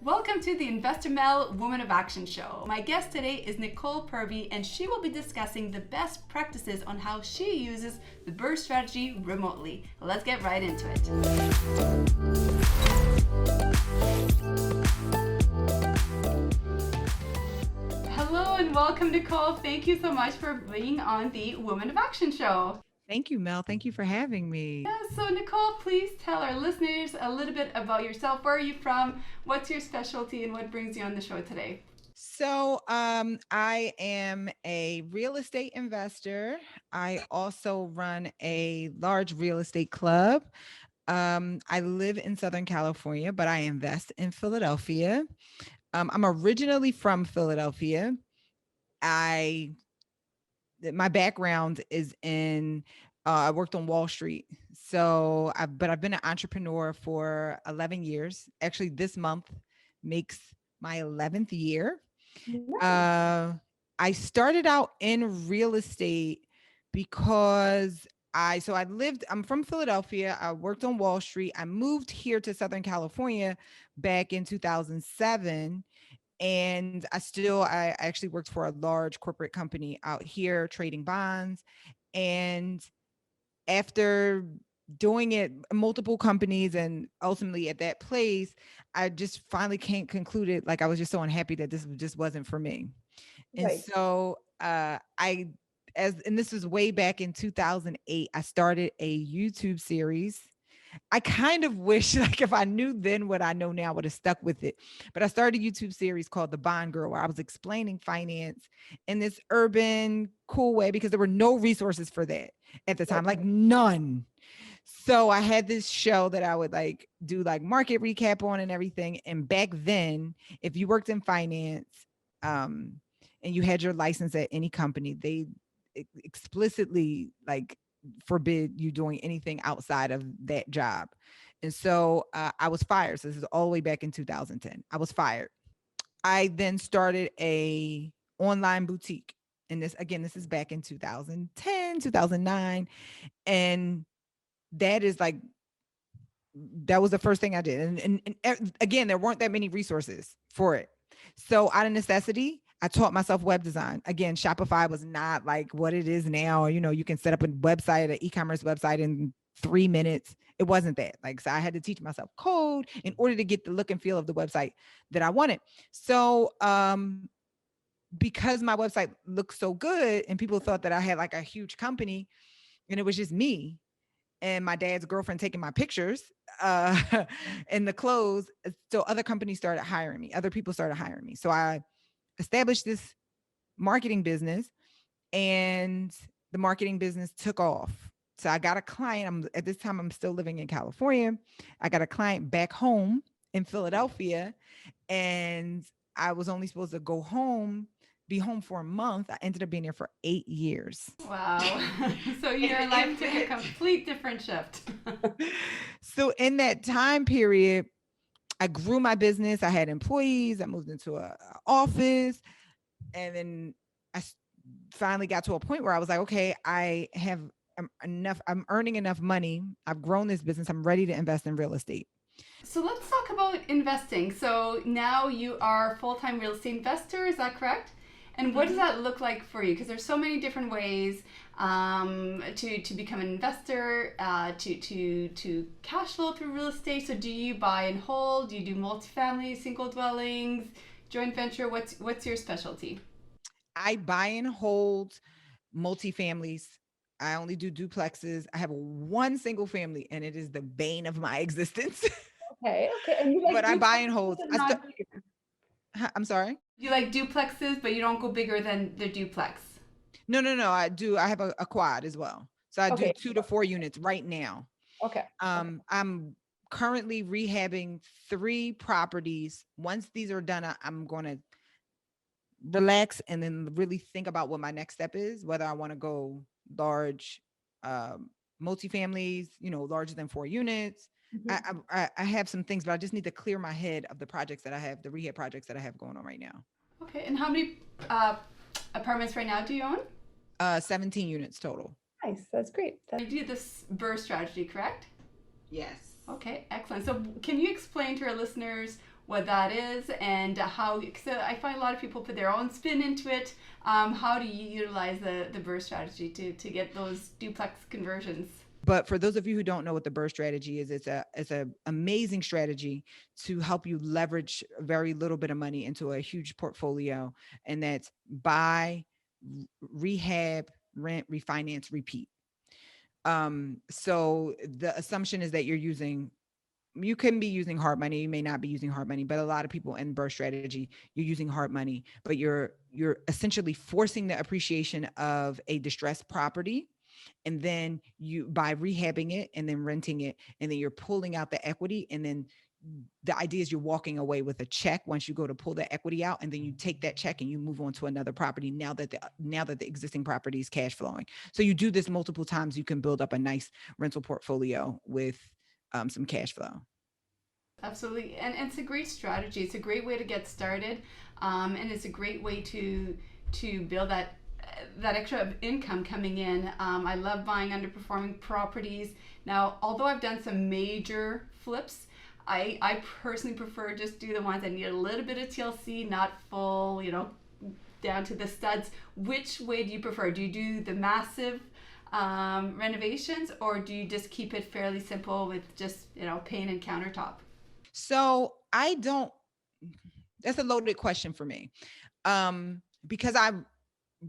Welcome to the Investor Mel Woman of Action show. My guest today is Nicole Purvy, and she will be discussing the best practices on how she uses the BRRRR strategy remotely. Let's get right into it. Hello and welcome, Nicole. Thank you so much for being on the Woman of Action show. Thank you, Mel. Thank you for having me. Yeah, so Nicole, please tell our listeners a little bit about yourself. Where are you from? What's your specialty and what brings you on the show today? I am a real estate investor. I also run a large real estate club. I live in Southern California, but I invest in Philadelphia. I'm originally from Philadelphia. I My background is in I worked on Wall Street. But I've been an entrepreneur for 11 years. Actually, this month makes my 11th year. Uh, I started out in real estate because I'm from Philadelphia. I worked on Wall Street. I moved here to Southern California back in 2007. And I actually worked for a large corporate company out here trading bonds. And after doing it multiple companies and ultimately at that place, I just finally concluded, like, I was just so unhappy that this just wasn't for me. And Right. so and this was way back in 2008, I started a YouTube series. I kind of wish, like, if I knew then what I know now, I would have stuck with it. But I started a YouTube series called The Bond Girl, where I was explaining finance in this urban, cool way, because there were no resources for that at the time, like none. So I had this show that I would like do like market recap on and everything. And back then, if you worked in finance, and you had your license at any company, they explicitly like forbid you doing anything outside of that job. And so I was fired. So this is all the way back in 2010. I was fired. I then started a online boutique. And this is back in 2010, 2009. And that is like, that was the first thing I did. And again, there weren't that many resources for it. So out of necessity, I taught myself web design. Again, Shopify was not like what it is now. You know, you can set up a website, an e-commerce website in 3 minutes. It wasn't that. Like, so I had to teach myself code in order to get the look and feel of the website that I wanted. So because my website looked so good and people thought that I had like a huge company and it was just me and my dad's girlfriend taking my pictures in the clothes. So other companies started hiring me. Other people started hiring me. So I established this marketing business and the marketing business took off. So I got a client. At this time, I'm still living in California. I got a client back home in Philadelphia, and I was only supposed to be home for a month. I ended up being there for 8 years. Wow. So your life took a complete different shift. So in that time period, I grew my business. I had employees. I moved into a office. And then I finally got to a point where I was like, okay, I'm earning enough money. I've grown this business. I'm ready to invest in real estate. So let's talk about investing. So now you are a full-time real estate investor, is that correct? And what does that look like for you? Because there's so many different ways to become an investor, to cash flow through real estate. So do you buy and hold? Do you do multifamily, single dwellings, joint venture? What's your specialty? I buy and hold multifamilies. I only do duplexes. I have one single family, and it is the bane of my existence. Okay. And you like But I buy and hold. bigger. I'm sorry. You like duplexes, but you don't go bigger than the duplex. No. I do. I have a quad as well. So I do Okay. 2 to 4 units right now. Okay. I'm currently rehabbing 3 properties. Once these are done, I'm going to relax and then really think about what my next step is, whether I want to go large multifamilies, larger than 4 units. Mhm. I have some things, but I just need to clear my head of the projects that I have, the rehab projects that I have going on right now. Okay, and how many apartments right now do you own? 17 units total. Nice. That's great. You do this BRRRR strategy, correct? Yes. Okay, excellent. So can you explain to our listeners what that is and how, because I find a lot of people put their own spin into it. How do you utilize the BRRRR strategy to get those duplex conversions? But for those of you who don't know what the BRRRR strategy is, it's a amazing strategy to help you leverage very little bit of money into a huge portfolio, and that's buy, rehab, rent, refinance, repeat. So the assumption is that you can be using hard money, you may not be using hard money, but a lot of people in BRRRR strategy, you're using hard money, but you're essentially forcing the appreciation of a distressed property. And then you, by rehabbing it and then renting it, and then you're pulling out the equity, and then the idea is you're walking away with a check once you go to pull the equity out, and then you take that check and you move on to another property now that the existing property is cash flowing. So you do this multiple times, you can build up a nice rental portfolio with some cash flow. Absolutely, and it's a great strategy. It's a great way to get started, and it's a great way to build that extra income coming in. I love buying underperforming properties. Now, although I've done some major flips, I personally prefer just do the ones that need a little bit of TLC, not full, down to the studs. Which way do you prefer? Do you do the massive renovations, or do you just keep it fairly simple with just paint and countertop? So I don't, that's a loaded question for me. Because I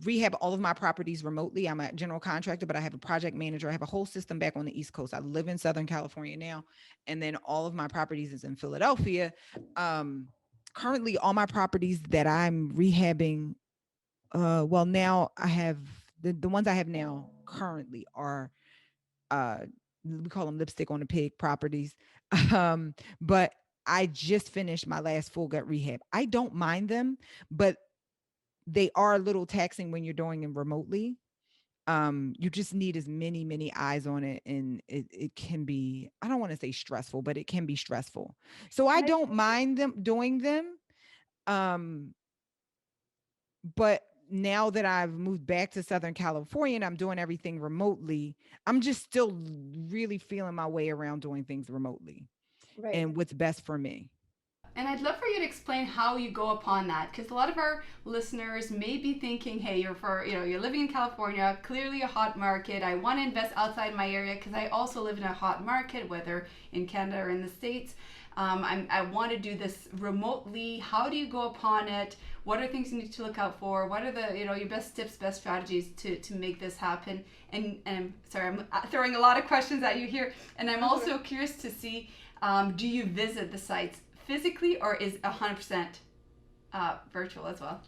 rehab all of my properties remotely. I'm a general contractor, but I have a project manager. I have a whole system back on the East Coast. I live in Southern California now. And then all of my properties is in Philadelphia. Currently all my properties that I'm rehabbing, well, now I have the ones I have now currently are, we call them lipstick on a pig properties. But I just finished my last full gut rehab. I don't mind them, but they are a little taxing when you're doing them remotely. You just need as many eyes on it, and it can be, I don't want to say stressful, but it can be stressful. So I don't mind them doing them. But now that I've moved back to Southern California and I'm doing everything remotely, I'm just still really feeling my way around doing things remotely, Right. and what's best for me. And I'd love for you to explain how you go upon that, because a lot of our listeners may be thinking, hey, you're living in California, clearly a hot market. I want to invest outside my area because I also live in a hot market, whether in Canada or in the States. I want to do this remotely. How do you go upon it? What are things you need to look out for? What are the your best tips, best strategies to make this happen? And I'm sorry, I'm throwing a lot of questions at you here. And I'm also curious to see, do you visit the sites physically, or is 100% virtual as well?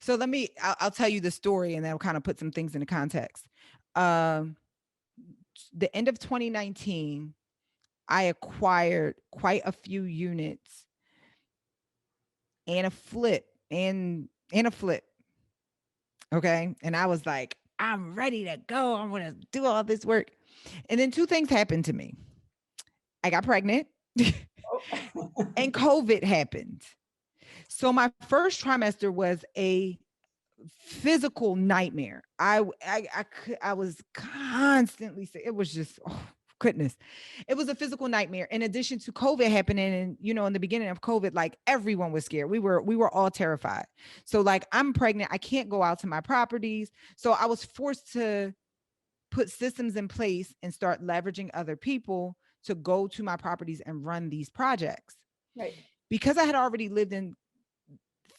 So I'll tell you the story, and that'll kind of put some things into context. The end of 2019, I acquired quite a few units and a flip. Okay. And I was like, I'm ready to go. I'm going to do all this work. And then two things happened to me. I got pregnant and COVID happened. So my first trimester was a physical nightmare. I was constantly sick. It was just, oh goodness. It was a physical nightmare. In addition to COVID happening, and in the beginning of COVID, like everyone was scared. We were all terrified. So like, I'm pregnant. I can't go out to my properties. So I was forced to put systems in place and start leveraging other people to go to my properties and run these projects. Right. Because I had already lived in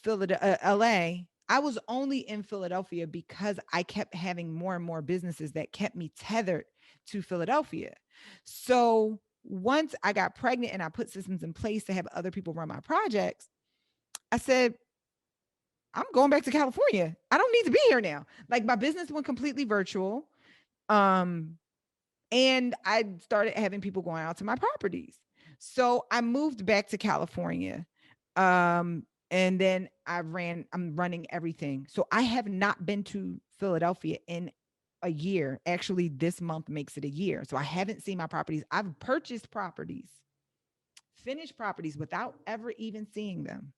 Philadelphia, LA, I was only in Philadelphia because I kept having more and more businesses that kept me tethered to Philadelphia. So once I got pregnant and I put systems in place to have other people run my projects, I said, I'm going back to California. I don't need to be here now. Like, my business went completely virtual. And I started having people going out to my properties. So I moved back to California. And then I'm running everything. So I have not been to Philadelphia in a year. Actually, this month makes it a year. So I haven't seen my properties. I've purchased properties, finished properties without ever even seeing them.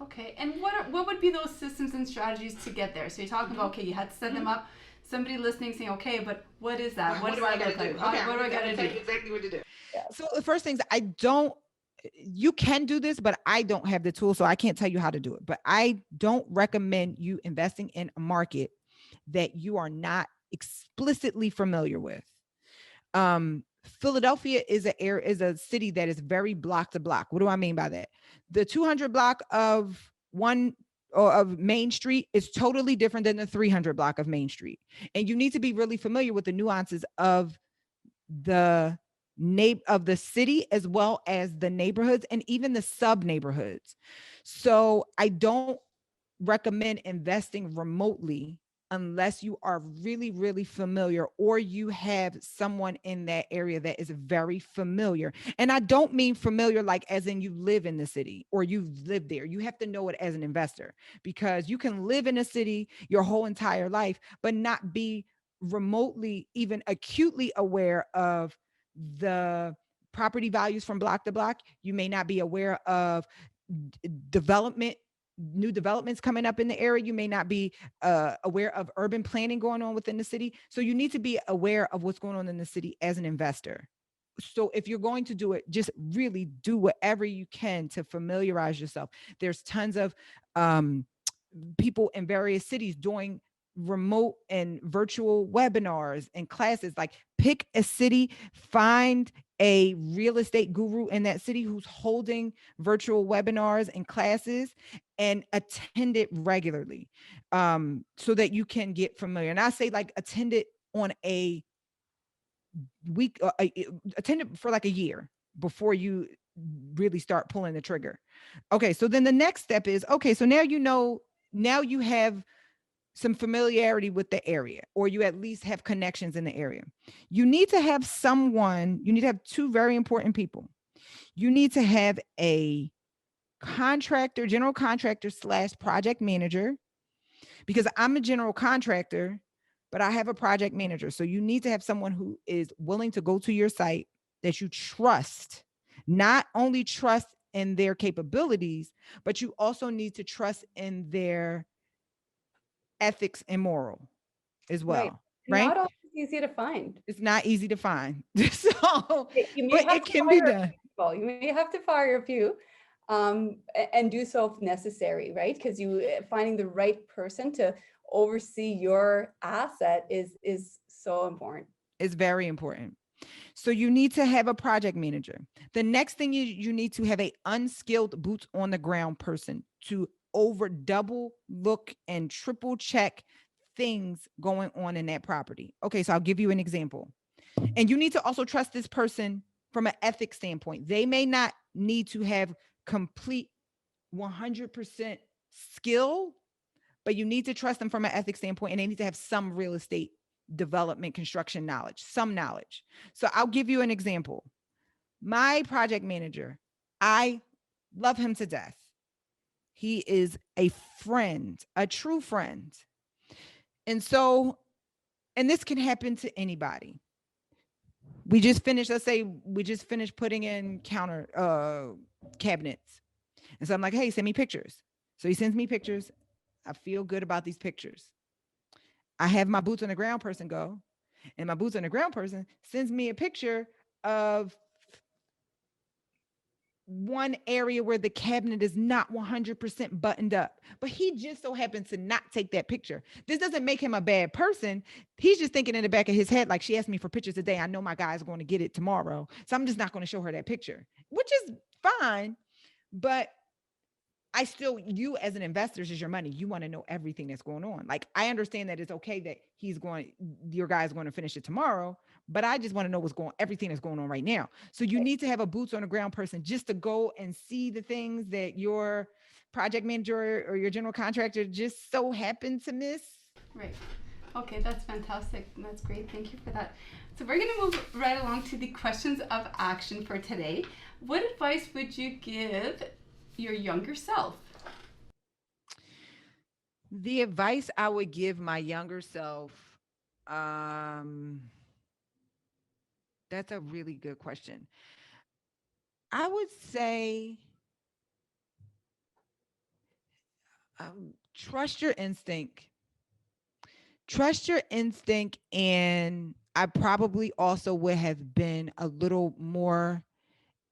Okay. And what would be those systems and strategies to get there? So you're talking about, okay, you had to set them up. Somebody listening saying, okay, but what is that? What do I got to do? Okay, what do I got to do? Exactly what to do. Yeah. So the first things, I don't you can do this, but I don't have the tool, so I can't tell you how to do it. But I don't recommend you investing in a market that you are not explicitly familiar with. Philadelphia is a city that is very block to block. What do I mean by that? The 200 block of one or of Main Street is totally different than the 300 block of Main Street. And you need to be really familiar with the nuances of the of the city, as well as the neighborhoods and even the sub neighborhoods. So I don't recommend investing remotely unless you are really, really familiar, or you have someone in that area that is very familiar. And I don't mean familiar like as in you live in the city or you've lived there. You have to know it as an investor, because you can live in a city your whole entire life, but not be remotely, even acutely aware of the property values from block to block. You may not be aware of development, new developments coming up in the area. You may not be aware of urban planning going on within the city. So you need to be aware of what's going on in the city as an investor. So if you're going to do it, just really do whatever you can to familiarize yourself. There's tons of people in various cities doing remote and virtual webinars and classes. Like, pick a city, find a real estate guru in that city who's holding virtual webinars and classes, and attend it regularly, so that you can get familiar. And I say, like, attend it on a week, attend it for like a year before you really start pulling the trigger. Okay, so then the next step is, okay, so now you know, now you have some familiarity with the area, or you at least have connections in the area. You need to have someone, you need to have two very important people. You need to have a contractor, general contractor slash project manager, because I'm a general contractor, but I have a project manager. So you need to have someone who is willing to go to your site, that you trust, not only trust in their capabilities, but you also need to trust in their ethics and moral as Right. well, right? Not always easy to find. It's not easy to find. So, You may but have it to can be fire a done. few people. You may have to fire a few, and do so if necessary, right? Because finding the right person to oversee your asset is so important. It's very important. So you need to have a project manager. The next thing is, you need to have a unskilled boots on the ground person to over double look and triple check things going on in that property. Okay, so I'll give you an example. And you need to also trust this person from an ethics standpoint. They may not need to have complete 100% skill, but you need to trust them from an ethics standpoint, and they need to have some real estate development, construction knowledge, some knowledge. So I'll give you an example. My project manager, I love him to death. He is a friend, a true friend. And so, and this can happen to anybody. We just finished, let's say we just finished putting in cabinets. And so I'm like, hey, send me pictures. So he sends me pictures. I feel good about these pictures. I have my boots on the ground person go, and my boots on the ground person sends me a picture of one area where the cabinet is not 100% buttoned up, but he just so happens to not take that picture. This doesn't make him a bad person. He's just thinking in the back of his head, like, she asked me for pictures today. I know my guy's going to get it tomorrow, so I'm just not going to show her that picture, which is fine. But I still, you as an investor, is your money. You want to know everything that's going on. Like, I understand that it's okay that your guy's going to finish it tomorrow, but I just want to know everything that's going on right now. So you need to have a boots on the ground person just to go and see the things that your project manager or your general contractor just so happened to miss. Right. Okay, that's fantastic. That's great. Thank you for that. So we're going to move right along to the questions of action for today. What advice would you give your younger self? The advice I would give my younger self, that's a really good question. I would say, trust your instinct. Trust your instinct. And I probably also would have been a little more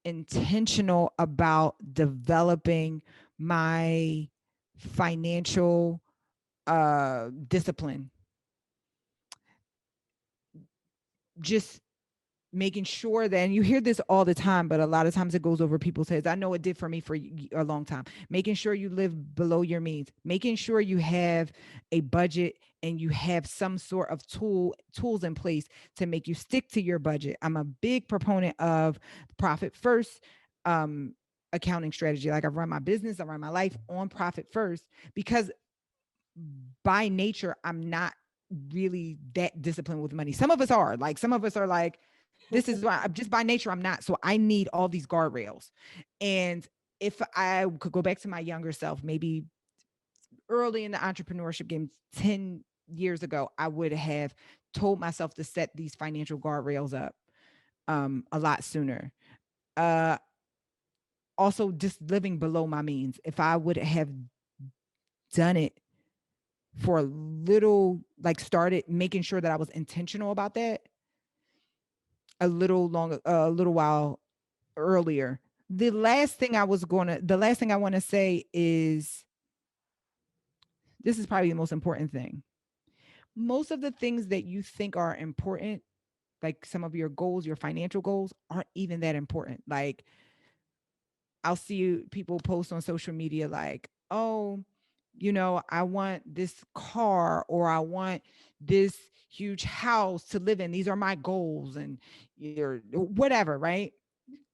intentional about developing my financial discipline. Just making sure that, and you hear this all the time, but a lot of times it goes over people's heads. I know it did for me for a long time. Making sure you live below your means, making sure you have a budget and you have some sort of tools in place to make you stick to your budget. I'm a big proponent of profit first accounting strategy. Like I run my business, I run my life on profit first, because by nature, I'm not really that disciplined with money. Some of us are like, this is why I'm just by nature, I'm not. So I need all these guardrails. And if I could go back to my younger self, maybe early in the entrepreneurship game, 10 years ago, I would have told myself to set these financial guardrails up a lot sooner. Also, just living below my means. If I would have done it for a little, like started making sure that I was intentional about that a little while earlier. The last thing I want to say is, this is probably the most important thing. Most of the things that you think are important, like some of your goals, your financial goals, aren't even that important. Like I'll see people post on social media like, oh, I want this car, or I want this huge house to live in. These are my goals, and you're whatever, right?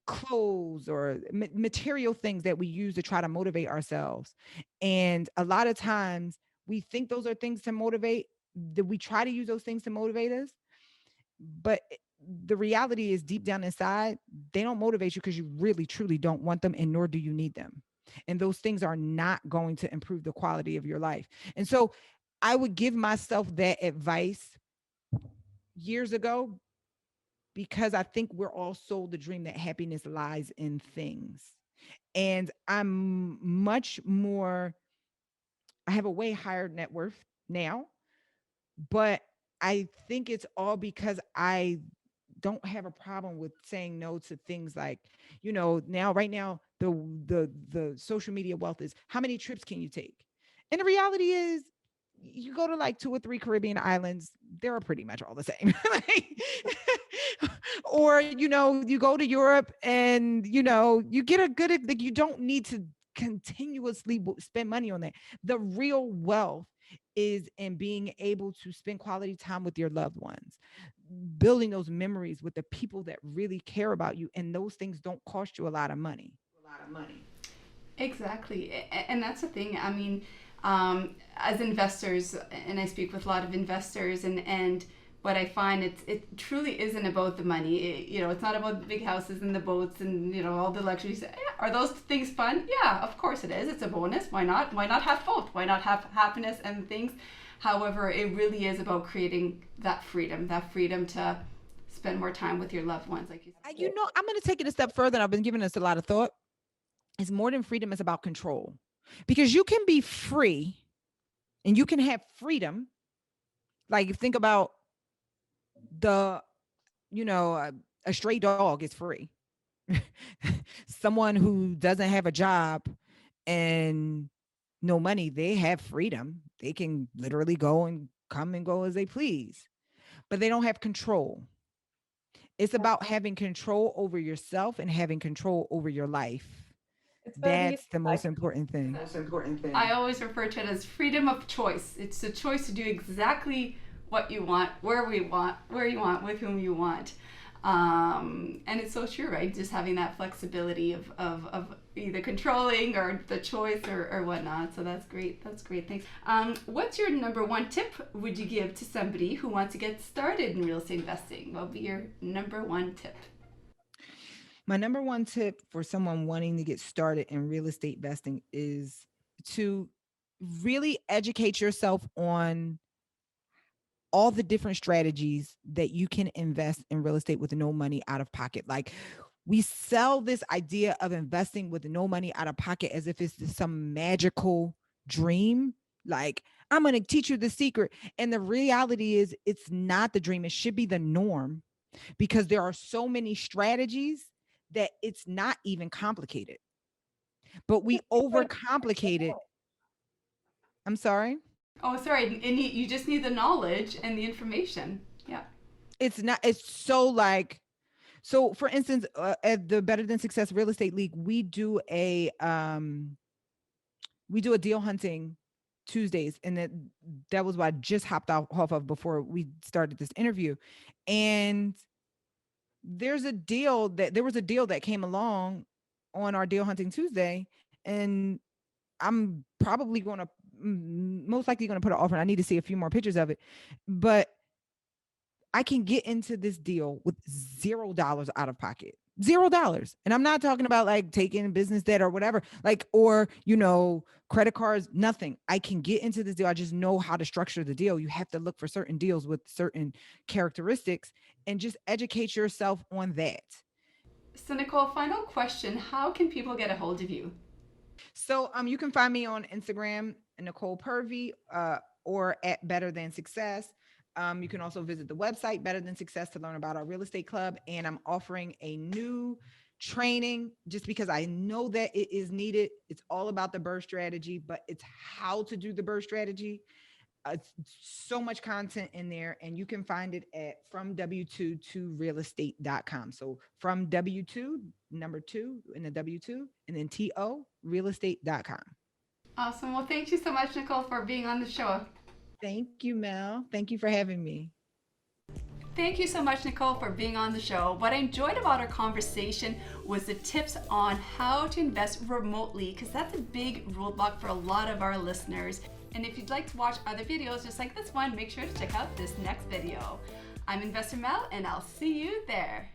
Clothes or material things that we use to try to motivate ourselves. And a lot of times we think those are things to motivate, that we try to use those things to motivate us. But the reality is, deep down inside, they don't motivate you because you really, truly don't want them, and nor do you need them. And those things are not going to improve the quality of your life. And so I would give myself that advice years ago, because I think we're all sold the dream that happiness lies in things. And I'm much more, I have a way higher net worth now, but I think it's all because I don't have a problem with saying no to things like, now, right now, the social media wealth is, how many trips can you take? And the reality is, you go to like 2 or 3 Caribbean islands, they're pretty much all the same. Or, you go to Europe and, you get a good, like, you don't need to continuously spend money on that. The real wealth is in being able to spend quality time with your loved ones, building those memories with the people that really care about you. And those things don't cost you a lot of money. Exactly. And that's the thing. I mean, as investors, and I speak with a lot of investors, and what I find, it truly isn't about the money. It's not about the big houses and the boats and, all the luxuries. Yeah, are those things fun? Yeah, of course it is. It's a bonus. Why not? Why not have both? Why not have happiness and things? However, it really is about creating that freedom to spend more time with your loved ones, like you said. I'm going to take it a step further. And I've been giving this a lot of thought. It's more than freedom. It's about control, because you can be free and you can have freedom. Like, think about the, a stray dog is free. Someone who doesn't have a job and no money, they have freedom. They can literally go and come and go as they please, but they don't have control. It's about having control over yourself and having control over your life. That's the most important thing. I always refer to it as freedom of choice. It's the choice to do exactly what you want, where you want, with whom you want. And it's so true, right? Just having that flexibility of either controlling or the choice or whatnot. So that's great. Thanks. What's your number one tip would you give to somebody who wants to get started in real estate investing? What would be your number one tip? My number one tip for someone wanting to get started in real estate investing is to really educate yourself on all the different strategies that you can invest in real estate with no money out of pocket. Like, we sell this idea of investing with no money out of pocket as if it's some magical dream. Like, I'm going to teach you the secret. And the reality is, it's not the dream. It should be the norm, because there are so many strategies that it's not even complicated, but we overcomplicate it. I'm sorry. Oh, sorry. And you just need the knowledge and the information. Yeah. It's not, it's so like, so for instance, at the Better Than Success Real Estate League, we do a deal hunting Tuesdays. And that was what I just hopped off of before we started this interview. And there was a deal that came along on our deal hunting Tuesday, and I'm probably going to most likely going to put an offer. And I need to see a few more pictures of it, but I can get into this deal with $0 out of pocket. $0. And I'm not talking about like taking business debt or whatever, like, or, credit cards, nothing. I can get into this deal. I just know how to structure the deal. You have to look for certain deals with certain characteristics and just educate yourself on that. So Nicole, final question. How can people get a hold of you? So you can find me on Instagram, Nicole Purvy, or at Better Than Success. You can also visit the website, Better Than Success, to learn about our real estate club. And I'm offering a new training just because I know that it is needed. It's all about the BRRRR strategy, but it's how to do the BRRRR strategy. It's so much content in there, and you can find it at fromw2torealestate.com. So from W2, number 2 in the W2, and then TO realestate.com. Awesome. Well, thank you so much, Nicole, for being on the show. Thank you, Mel. Thank you for having me. Thank you so much, Nicole, for being on the show. What I enjoyed about our conversation was the tips on how to invest remotely, because that's a big roadblock for a lot of our listeners. And if you'd like to watch other videos just like this one, make sure to check out this next video. I'm Investor Mel, and I'll see you there.